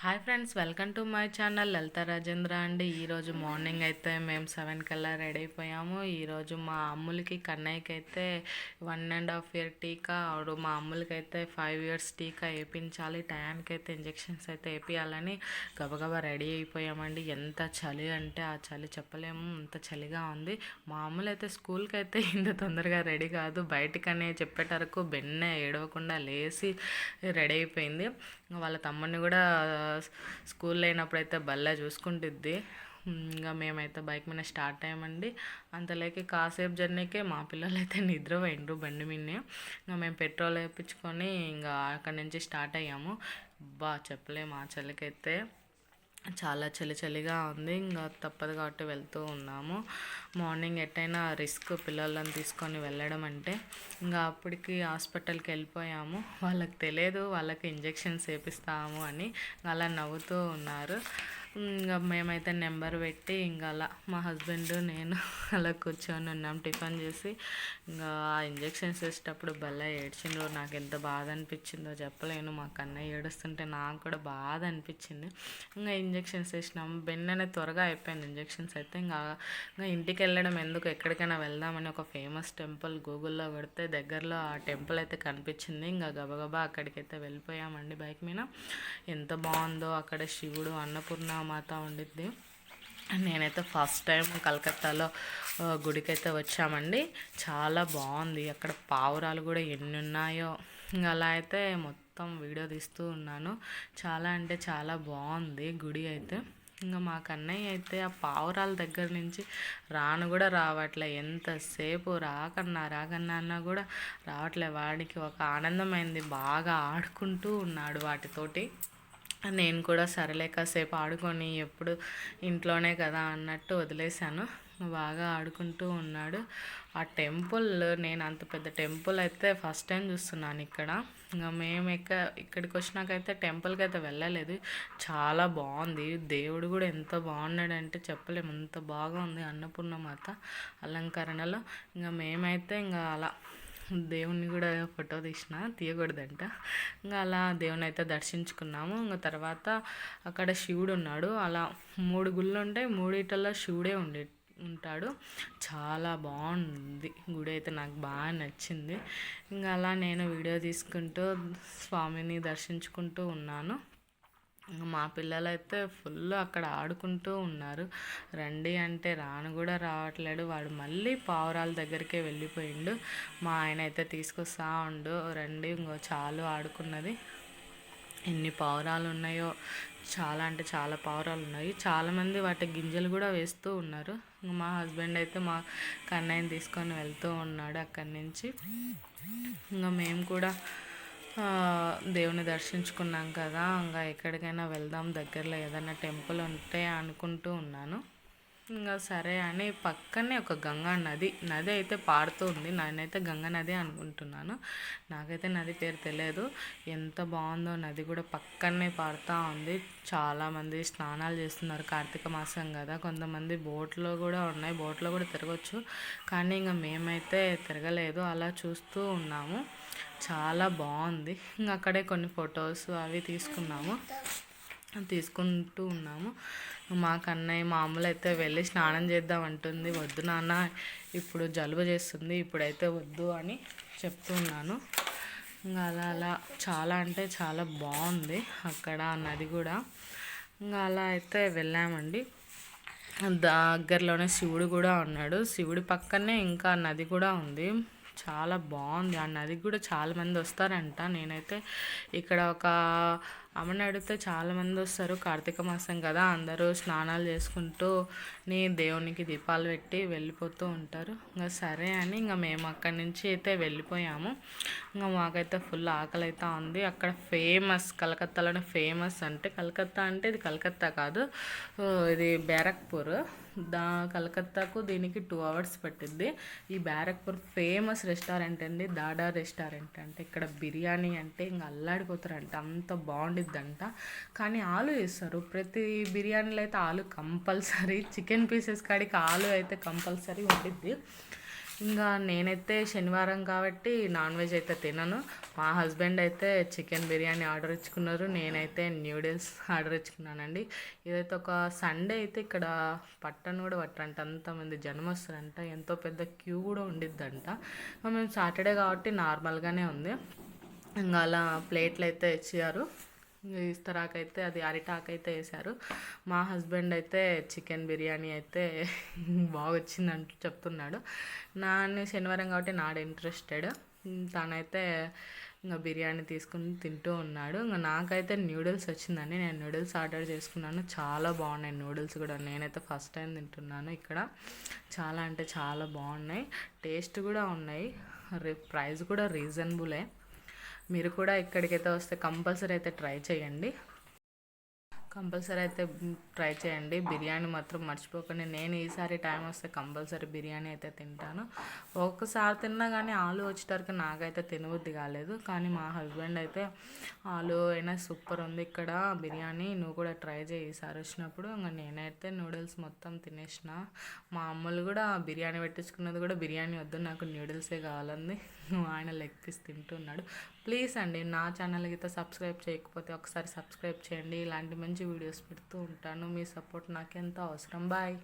Hi friends, welcome to my channel Lalitha Rajendra అండి. ఈరోజు morning అయితే మేము 7 కల్లా రెడీ అయిపోయాము. ఈరోజు మా అమ్ములకి కన్నయ్యకి అయితే 1.5 ఇయర్ టీకా, మా అమ్ములకి అయితే 5 ఇయర్స్ టీకా వేయించాలి. టయానికి అయితే ఇంజెక్షన్స్ అయితే వేయించాలని గబగబా రెడీ అయిపోయామండి. ఎంత చలి అంటే ఆ చలి చెప్పలేము, అంత చలిగా ఉంది. మా అమ్ములు అయితే స్కూల్కి అయితే ఇంత తొందరగా రెడీ కాదు, బయటికనే చెప్పేటరకు బెన్నే ఏడవకుండా లేచి రెడీ అయిపోయింది. వాళ్ళ తమ్ముడిని కూడా స్కూల్లో అయినప్పుడైతే భలే చూసుకుంటుంది. ఇంకా మేమైతే బైక్ మీద స్టార్ట్ అయ్యామండి. అంతలోకి కాసేపు జర్నీకే మా పిల్లలు అయితే నిద్రపోయిండ్రు బండి మీదనే. ఇంకా మేము పెట్రోల్ వేయించుకొని ఇంకా అక్కడి నుంచి స్టార్ట్ అయ్యాము. చెప్పలేము, ఆ చలికైతే చాలా చలిగా ఉంది. ఇంకా తప్పదు కాబట్టి వెళ్తూ ఉన్నాము. మార్నింగ్ ఎట్టయినా రిస్క్ పిల్లలను తీసుకొని వెళ్ళడం అంటే. ఇంకా అప్పటికి హాస్పిటల్కి వెళ్ళిపోయాము. వాళ్ళకి తెలియదు వాళ్ళకి ఇంజెక్షన్స్ వేపిస్తాము అని, అలా నవ్వుతూ ఉన్నారు. ఇంకా మేమైతే నెంబర్ పెట్టి ఇంకా అలా మా హస్బెండ్ నేను అలా కూర్చొని ఉన్నాం టిఫిన్ చేసి. ఇంకా ఆ ఇంజెక్షన్స్ వేసేటప్పుడు భలే ఏడ్చిండ్రు. నాకు ఎంత బాధ అనిపించిందో చెప్పలేను. మా కన్నయ్య ఏడుస్తుంటే నాకు కూడా బాధ అనిపించింది. ఇంకా ఇంజెక్షన్స్ వేసినాము. బెన్ననే త్వరగా అయిపోయింది ఇంజెక్షన్స్ అయితే. ఇంకా ఇంటికి వెళ్ళడం ఎందుకు, ఎక్కడికైనా వెళ్దామని ఒక ఫేమస్ టెంపుల్ గూగుల్లో కొడితే దగ్గరలో ఆ టెంపుల్ అయితే కనిపించింది. ఇంకా గబగబా అక్కడికైతే వెళ్ళిపోయామండి బైక్ మీద. ఎంత బాగుందో అక్కడ శివుడు, అన్నపూర్ణ మాత ఉండిద్ది. నేనైతే ఫస్ట్ టైం కలకత్తాలో గుడికి అయితే వచ్చామండి. చాలా బాగుంది. అక్కడ పావురాలు కూడా ఎన్ని ఉన్నాయో. ఇంకా అలా అయితే మొత్తం వీడియో తీస్తూ ఉన్నాను. చాలా అంటే చాలా బాగుంది గుడి అయితే. ఇంకా మా కన్నయ్య అయితే ఆ పావురాల దగ్గర నుంచి కూడా రావట్లే. ఎంతసేపు రాకన్నా అన్నా కూడా రావట్లే. వాడికి ఒక ఆనందమైంది, బాగా ఆడుకుంటూ ఉన్నాడు వాటితోటి. నేను కూడా సరేలే కాసేపు ఆడుకొని, ఎప్పుడు ఇంట్లోనే కదా అన్నట్టు వదిలేశాను. బాగా ఆడుకుంటూ ఉన్నాడు. ఆ టెంపుల్, నేను అంత పెద్ద టెంపుల్ అయితే ఫస్ట్ టైం చూస్తున్నాను ఇక్కడ. ఇంకా మేము ఇక్కడికి వచ్చినాకైతే టెంపుల్కి అయితే వెళ్ళలేదు. చాలా బాగుంది. దేవుడు కూడా ఎంత బాగున్నాడంటే చెప్పలేము, అంత బాగా ఉంది అన్నపూర్ణమాత అలంకరణలో. ఇంకా మేమైతే ఇంకా అలా దేవుణ్ణి కూడా ఫోటో తీయకూడదంట. ఇంకా అలా దేవుని అయితే దర్శించుకున్నాము. ఇంకా తర్వాత అక్కడ శివుడు ఉన్నాడు. అలా 3 గుళ్ళు ఉంటాయి, 3 శివుడే ఉంటాడు. చాలా బాగుంది గుడి అయితే, నాకు బాగా నచ్చింది. ఇంకా అలా నేను వీడియో తీసుకుంటూ స్వామిని దర్శించుకుంటూ ఉన్నాను. మా పిల్లలు అయితే ఫుల్ అక్కడ ఆడుకుంటూ ఉన్నారు. రండి అంటే కూడా రావట్లేడు. వాడు మళ్ళీ పావురాల దగ్గరికే వెళ్ళిపోయిండు. మా ఆయన అయితే తీసుకొస్తా ఉండు, రండి ఇంకో చాలు ఆడుకున్నది. ఎన్ని పావురాలు ఉన్నాయో, చాలా అంటే చాలా పావురాలు ఉన్నాయి. చాలామంది వాటి గింజలు కూడా వేస్తూ ఉన్నారు. మా హస్బెండ్ అయితే మా కన్నయ్యని తీసుకొని వెళ్తూ ఉన్నాడు అక్కడి నుంచి. ఇంకా మేము కూడా దేవుని దర్శించుకున్నాం కదా, ఇంకా ఎక్కడికైనా వెళ్దాం దగ్గరలో ఏదైనా టెంపుల్ ఉంటే అనుకుంటూ ఉన్నాను. ఇంకా సరే అని పక్కనే ఒక గంగా నది అయితే పారుతూ ఉంది. నేనైతే గంగా నది అనుకుంటున్నాను, నాకైతే నది పేరు తెలియదు. ఎంత బాగుందో నది కూడా పక్కనే పారుతూ ఉంది. చాలామంది స్నానాలు చేస్తున్నారు, కార్తీక మాసం కదా. కొంతమంది బోట్లో కూడా ఉన్నాయి, బోట్లో కూడా తిరగచ్చు. కానీ ఇంకా మేమైతే తిరగలేదు, అలా చూస్తూ ఉన్నాము. చాలా బాగుంది. ఇంకా అక్కడే కొన్ని ఫొటోస్ అవి తీసుకుంటూ ఉన్నాము. మా కన్నయ్య మామూలు అయితే వెళ్ళి స్నానం చేద్దాం అంటుంది. వద్దు నాన్న, ఇప్పుడు జలుబు చేస్తుంది, ఇప్పుడైతే వద్దు అని చెప్తున్నాను. ఇంకా అలా చాలా అంటే చాలా బాగుంది అక్కడ నది కూడా. ఇంకా అలా అయితే వెళ్ళామండి. దగ్గరలోనే శివుడు కూడా ఉన్నాడు. శివుడి పక్కనే ఇంకా నది కూడా ఉంది. చాలా బాగుంది. ఆ నదికి కూడా చాలామంది వస్తారంట. నేనైతే ఇక్కడ ఒక అమ్మని అడిగితే చాలామంది వస్తారు, కార్తీక మాసం కదా, అందరూ స్నానాలు చేసుకుంటూ దేవునికి దీపాలు పెట్టి వెళ్ళిపోతూ ఉంటారు. ఇంకా సరే అని ఇంకా మేము అక్కడి నుంచి అయితే వెళ్ళిపోయాము. ఇంకా మాకైతే ఫుల్ ఆకలి అయితే ఉంది. అక్కడ ఫేమస్, కలకత్తాలోనే ఫేమస్ అంటే, కలకత్తా అంటే ఇది కలకత్తా కాదు, ఇది బ్యారక్పూర్. కలకత్తాకు దీనికి 2 hours పట్టిద్ది. ఈ బ్యారక్పూర్ ఫేమస్ రెస్టారెంట్ అండి, దాడా రెస్టారెంట్. అంటే ఇక్కడ బిర్యానీ అంటే ఇంకా అల్లాడిపోతారంట, అంత బాగుండిద్దంట. కానీ ఆలు వేస్తారు ప్రతి బిర్యానీలో అయితే, ఆలు కంపల్సరీ. చికెన్ పీసెస్ కాడికి ఆలు అయితే కంపల్సరీ ఉండిద్ది. ఇంకా నేనైతే శనివారం కాబట్టి నాన్ వెజ్ అయితే తినను. మా హస్బెండ్ అయితే చికెన్ బిర్యానీ ఆర్డర్ ఇచ్చుకున్నారు, నేనైతే న్యూడిల్స్ ఆర్డర్ ఇచ్చుకున్నానండి. ఇదైతే ఒక సండే అయితే ఇక్కడ పట్టను కూడా పట్టరంట, అంతమంది జనం వస్తారంట, ఎంతో పెద్ద క్యూ కూడా ఉండిద్దంట. మేము సాటర్డే కాబట్టి నార్మల్గానే ఉంది. ఇంకా అలా ప్లేట్లు అయితే ఇచ్చారు, ఇస్తరాకైతే అది అరిటాకైతే వేశారు. మా హస్బెండ్ అయితే చికెన్ బిర్యానీ అయితే బాగా వచ్చిందంటూ చెప్తున్నాడు. శనివారం కాబట్టి నాడు ఇంట్రెస్టెడ్, తనైతే ఇంకా బిర్యానీ తీసుకుని తింటూ ఉన్నాడు. ఇంకా నాకైతే న్యూడిల్స్ వచ్చిందండి, నేను న్యూడిల్స్ ఆర్డర్ చేసుకున్నాను. చాలా బాగున్నాయి న్యూడిల్స్ కూడా, నేనైతే ఫస్ట్ టైం తింటున్నాను ఇక్కడ. చాలా అంటే చాలా బాగున్నాయి, టేస్ట్ కూడా ఉన్నాయి, ప్రైస్ కూడా రీజనబులే. మీరు కూడా ఇక్కడికైతే వస్తే కంపల్సరీ అయితే ట్రై చేయండి. ట్రై చేయండి, బిర్యానీ మాత్రం మర్చిపోకండి. నేను ఈసారి టైం వస్తే కంపల్సరీ బిర్యానీ అయితే తింటాను. ఒక్కసారి తిన్నా కానీ ఆలు వచ్చేటరకు నాకైతే తినబుద్ధి కాలేదు, కానీ మా హస్బెండ్ అయితే ఆలు అయినా సూపర్ ఉంది ఇక్కడ బిర్యానీ, నువ్వు కూడా ట్రై చేయి ఈసారి వచ్చినప్పుడు. ఇంకా నేనైతే నూడిల్స్ మొత్తం తినేసిన. మా అమ్మలు కూడా బిర్యానీ పెట్టించుకున్నది కూడా బిర్యానీ వద్దు, నాకు న్యూడిల్సే కావాలంది. ఆయన లెగ్ పీస్ తింటున్నాడు. ప్లీజ్ అండి, నా ఛానల్కి అయితే సబ్స్క్రైబ్ చేయకపోతే ఒకసారి సబ్స్క్రైబ్ చేయండి. ఇలాంటి మంచి వీడియోస్ పెడుతూ ఉంటాను, మీ సపోర్ట్ నాకెంతో అవసరం. బాయ్.